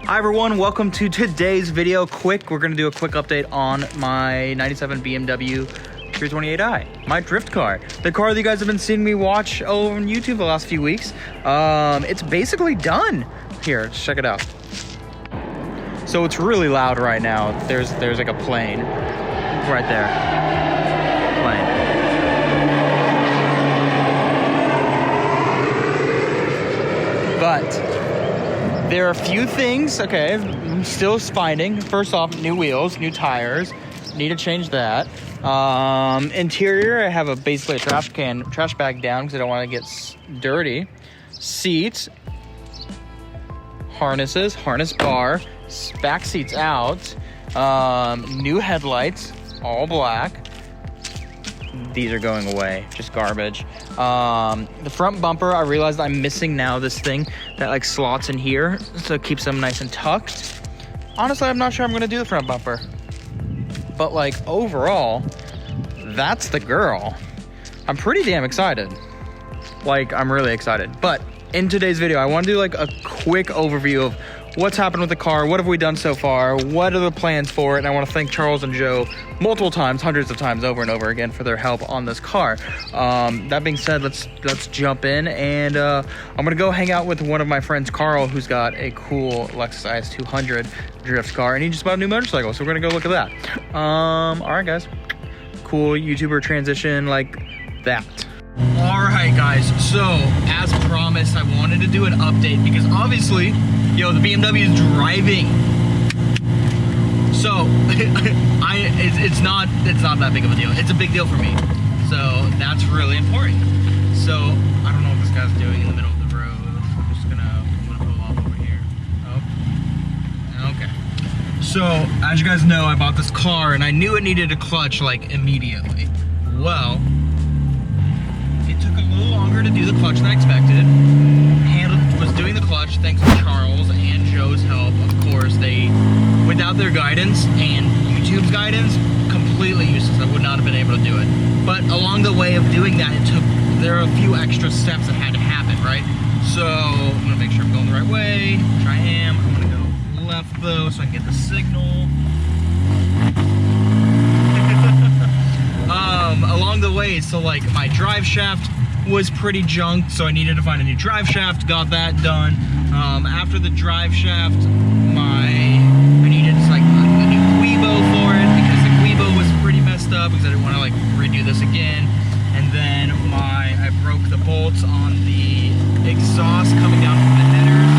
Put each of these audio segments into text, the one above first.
Hi everyone, welcome to today's video. We're gonna do a quick update on my 97 BMW 328i, my drift car. The car that you guys have been seeing me watch over on YouTube the last few weeks. It's basically done. Here, check it out. So it's really loud right now. There's like a plane right there. Plane. But there are a few things, okay, I'm still finding. First off, new wheels, new tires, need to change that. Interior, I have basically a trash bag down because I don't want to get dirty. Seats, harnesses, harness bar, back seats out, new headlights, all black. These are going away, just garbage. The front bumper, I realized I'm missing now this thing that like slots in here, so it keeps them nice and tucked. Honestly, I'm not sure I'm gonna do the front bumper. But like overall, that's the girl. I'm pretty damn excited. Like, I'm really excited. But in today's video, I wanna do like a quick overview of what's happened with the car, what have we done so far, what are the plans for it, and I want to thank Charles and Joe multiple times, hundreds of times over and over again for their help on this car. That being said, let's jump in, and I'm gonna go hang out with one of my friends, Carl, who's got a cool Lexus IS200 drift car, and he just bought a new motorcycle, so we're gonna go look at that. All right, guys, cool YouTuber transition like that. Alright guys, so as promised, I wanted to do an update because obviously, the BMW is driving. So it's not that big of a deal. It's a big deal for me. So that's really important. So I don't know what this guy's doing in the middle of the road. I'm just gonna pull off over here. Oh. Okay. So as you guys know, I bought this car and I knew it needed a clutch like immediately. Well, it took a little longer to do the clutch than I expected. Was doing the clutch thanks to Charles and Joe's help. Of course, without their guidance and YouTube's guidance, completely useless. I would not have been able to do it. But along the way of doing that, there are a few extra steps that had to happen, right? So I'm gonna make sure I'm going the right way, which I am. I'm gonna go left though, so I can get the signal. Along the way, so like my drive shaft was pretty junked, so I needed to find a new drive shaft, got that done. After the drive shaft, I needed like a new Guibo for it because the Guibo was pretty messed up because I didn't want to like redo this again. And then I broke the bolts on the exhaust coming down from the headers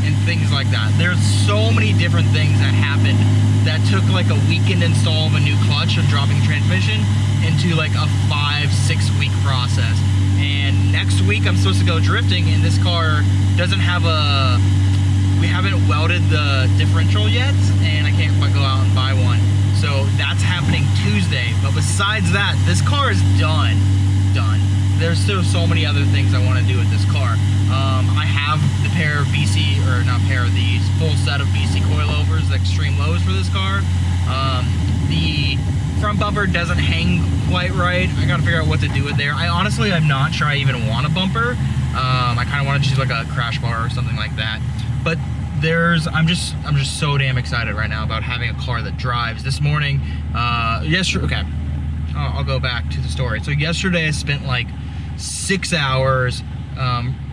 and things like that. There's so many different things that happened that took like a weekend install of a new clutch and dropping transmission into like a 5-6 week process. And next week I'm supposed to go drifting, and this car doesn't have we haven't welded the differential yet, and I can't quite go out and buy one. So that's happening Tuesday. But besides that, this car is done. There's still so many other things I want to do with this car. I have the the full set of BC coilovers, the extreme lows for this car. The front bumper doesn't hang quite right. I gotta figure out what to do with there. I'm not sure I even want a bumper. I kind of want to choose like a crash bar or something like that. But I'm just so damn excited right now about having a car that drives. This morning, okay, I'll go back to the story. So yesterday I spent like 6 hours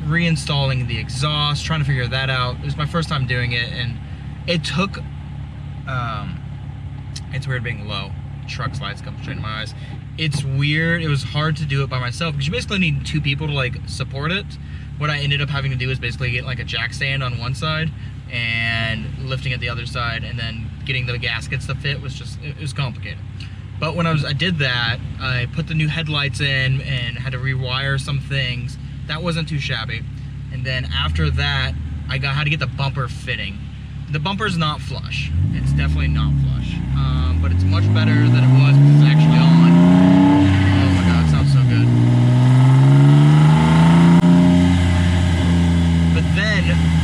reinstalling the exhaust, trying to figure that out. It was my first time doing it, and it took, it's weird being low. Truck slides come straight in my eyes. It's weird. It was hard to do it by myself because you basically need 2 people to like support it. What I ended up having to do is basically get like a jack stand on one side and lifting at the other side, and then getting the gaskets to fit was it was complicated. But when I did that, I put the new headlights in and had to rewire some things. That wasn't too shabby. And then after that, I had to get the bumper fitting. The bumper's not flush. It's definitely not flush. But it's much better than it was because it's actually on. Oh my God, it sounds so good. But then,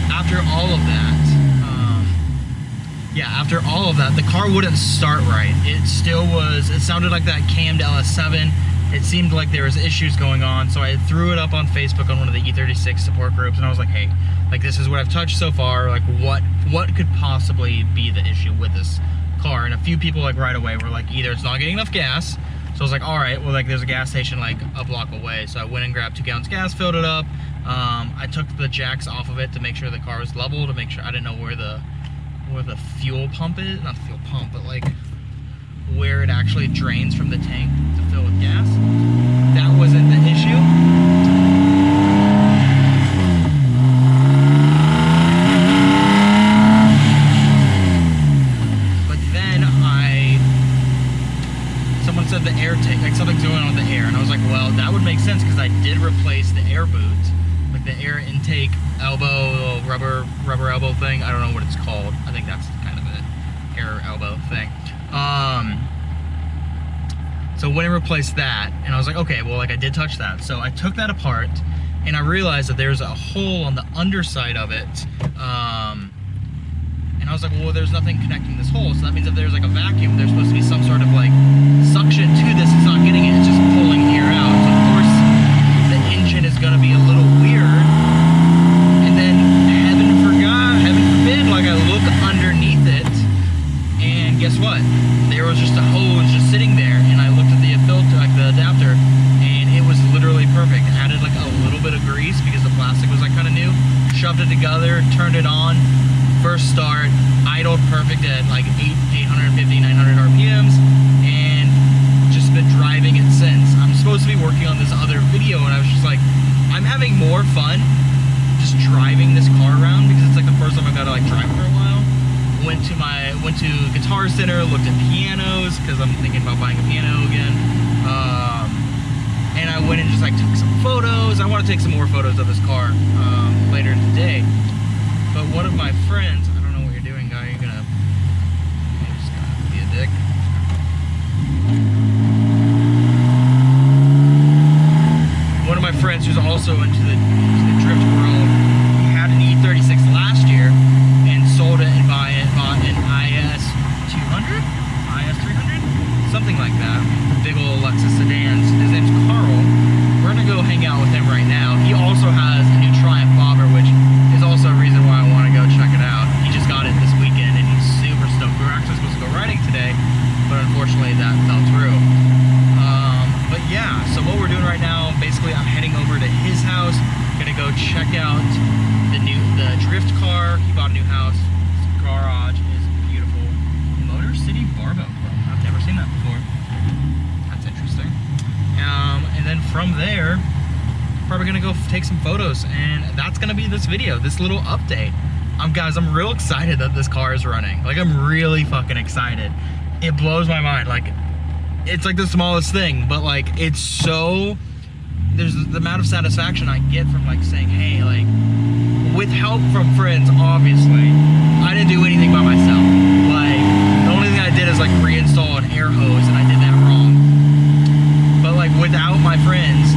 after all of that, the car wouldn't start right. It sounded like that cammed LS7 it seemed like there was issues going on, so I threw it up on Facebook on one of the E36 support groups, and I was like, hey, like, this is what I've touched so far, like, what could possibly be the issue with this car? And a few people, like, right away were like, either it's not getting enough gas. So I was like, all right, well, like, there's a gas station like a block away. So I went and grabbed 2 gallons gas, filled it up. I took the jacks off of it to make sure the car was level, to make sure I didn't know where the fuel pump is, not the fuel pump, but like where it actually drains from the tank to fill with gas. That wasn't the issue. But then someone said the air tank, like something's going on with the air, and I was like, well, that would make sense because I did replace the air boot, like the air intake elbow, rubber elbow thing. I don't know what it's called. I think that's kind of it, air elbow thing. So when I replaced that, and I was like, okay, well, like, I did touch that. So I took that apart, and I realized that there's a hole on the underside of it. And I was like, well, there's nothing connecting this hole. So that means if there's like a vacuum, there's supposed to be some sort of like suction to this. It's not getting it, it's just pulling air out. So of course, the engine is gonna be a little weird. And then heaven forbid, like, I look underneath it, and guess what? There was just a hose just sitting there, and I looked at the filter, like the adapter, and it was literally perfect. Added like a little bit of grease because the plastic was like kind of new, shoved it together, turned it on, first start, idled perfect at like 850, 900 RPMs, and just been driving it since. I'm supposed to be working on this other video, and I was just like, I'm having more fun just driving this car around because it's like the first time I've got to like drive for a while. Went to Guitar Center, looked at pianos because I'm thinking about buying a piano again. And I went and just like took some photos. I want to take some more photos of this car later today. But one of my friends, I don't know what you're doing, guy. You're just gonna be a dick. One of my friends who's also into the drift world, he had an E36 last year and sold it and bought an IS 200, IS 300, something like that. Big old Lexus sedans. His name's Carl. We're gonna go hang out with him right now. He also has a new Triumph bobber, which is also a reason why I want to go check it out. He just got it this weekend and he's super stoked. We were actually supposed to go riding today, but unfortunately that fell through. But yeah, so what we're doing right now, basically I'm heading over to his house, gonna go check out the drift car. He bought a new house. His garage is beautiful. Motor City Barbell Club. I've never seen that before. That's interesting. And then from there, probably gonna go take some photos, and that's gonna be this video, this little update. Guys, I'm real excited that this car is running. Like, I'm really fucking excited. It blows my mind. Like, it's like the smallest thing, but like, it's so, there's the amount of satisfaction I get from like saying, hey, like, with help from friends, obviously. I didn't do anything by myself. Like, the only thing I did is like reinstall an air hose, and I did that wrong. But like, without my friends,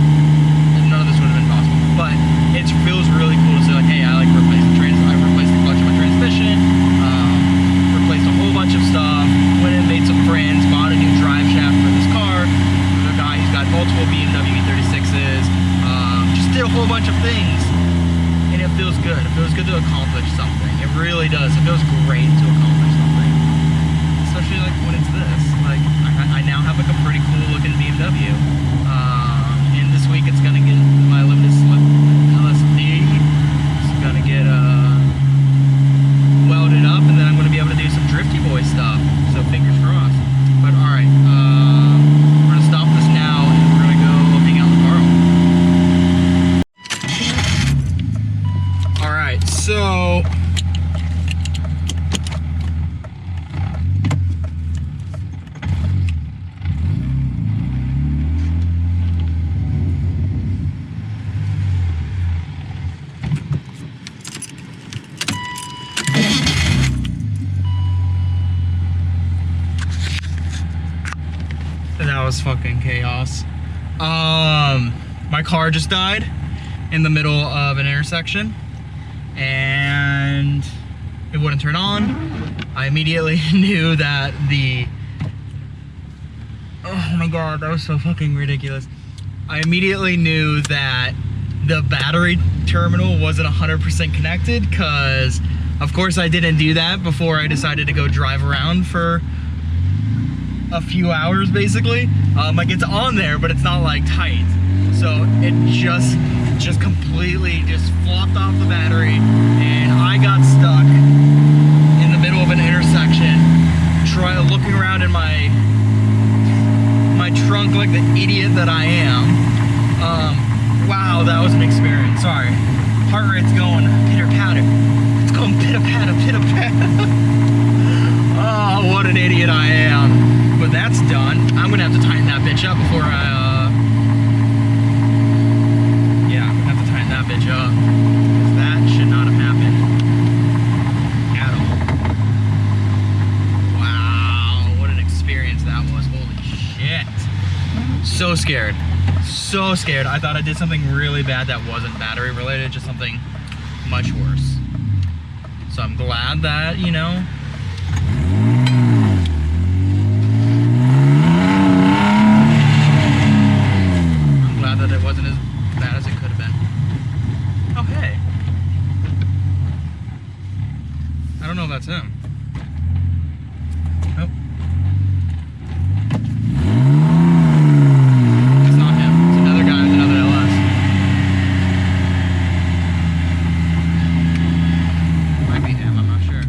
none of this would have been possible. But it feels really cool to say like, hey, I like replaced the clutch of my transmission, replaced a whole bunch of stuff, went and made some friends, bought a new drive shaft for this car. There's a guy who's got multiple BMW E36s, just did a whole bunch of things, and it feels good. It feels good to accomplish something. It really does. It feels great to accomplish something, especially like when it's this. Like, I now have like a pretty cool looking BMW. And this week it's gonna get my limited slip LSD. It's gonna get welded up, and then I'm gonna be able to do some drifty boy stuff. So fingers crossed. But all right, we're gonna stop this now, and we're gonna go hang out with Carl. All right, so. That was fucking chaos. My car just died in the middle of an intersection, and it wouldn't turn on. I immediately knew that the Oh my god, that was so fucking ridiculous. I immediately knew that the battery terminal wasn't 100% connected, because of course I didn't do that before I decided to go drive around for a few hours basically. Like it's on there, but it's not like tight. So it just completely just flopped off the battery, and I got stuck in the middle of an intersection, looking around in my trunk like the idiot that I am. Wow, that was an experience. Sorry, heart rate's going pitter patter. It's going pitter patter, pitter patter. Oh, what an idiot I am. But that's done. I'm gonna have to tighten that bitch up before yeah, I'm gonna have to tighten that bitch up. That should not have happened at all. Wow, what an experience that was. Holy shit. So scared. So scared. I thought I did something really bad that wasn't battery related, just something much worse. So I'm glad that, you know, I'm glad that it wasn't as bad as it could have been. Oh, hey. I don't know if that's him. Nope. That's not him. It's another guy with another LS. Might be him, I'm not sure.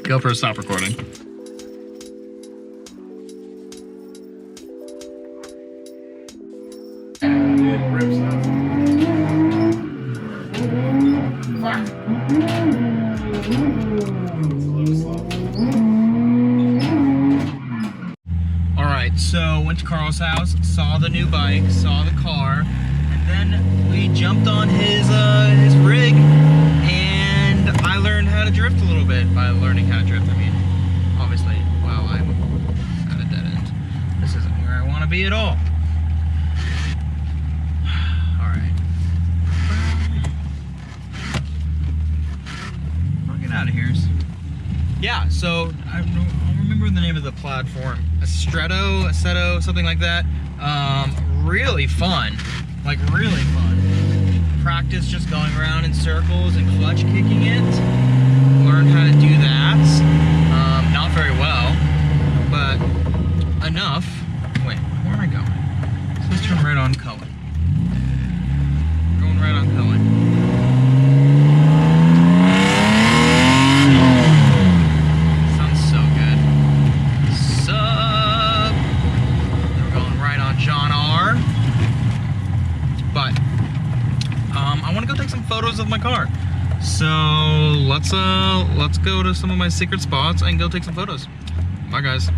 GoPro, stop recording. Alright, so went to Carl's house, saw the new bike, saw the car, and then we jumped on his rig, and I learned how to drift a little bit. By learning how to drift, I mean, obviously, wow, I'm at a dead end. This isn't where I want to be at all. Alright. I'll get out of here. Yeah, so I don't remember the name of the platform. Assetto, something like that. Really fun. Like, really fun. Practice just going around in circles and clutch kicking it. Learned how to do that. Not very well, but enough. Wait, where am I going? So let's turn right on Cohen. Going right on Cohen. Sounds so good. Sup? Then we're going right on John R. But I want to go take some photos of my car. So let's go to some of my secret spots and go take some photos. Bye guys.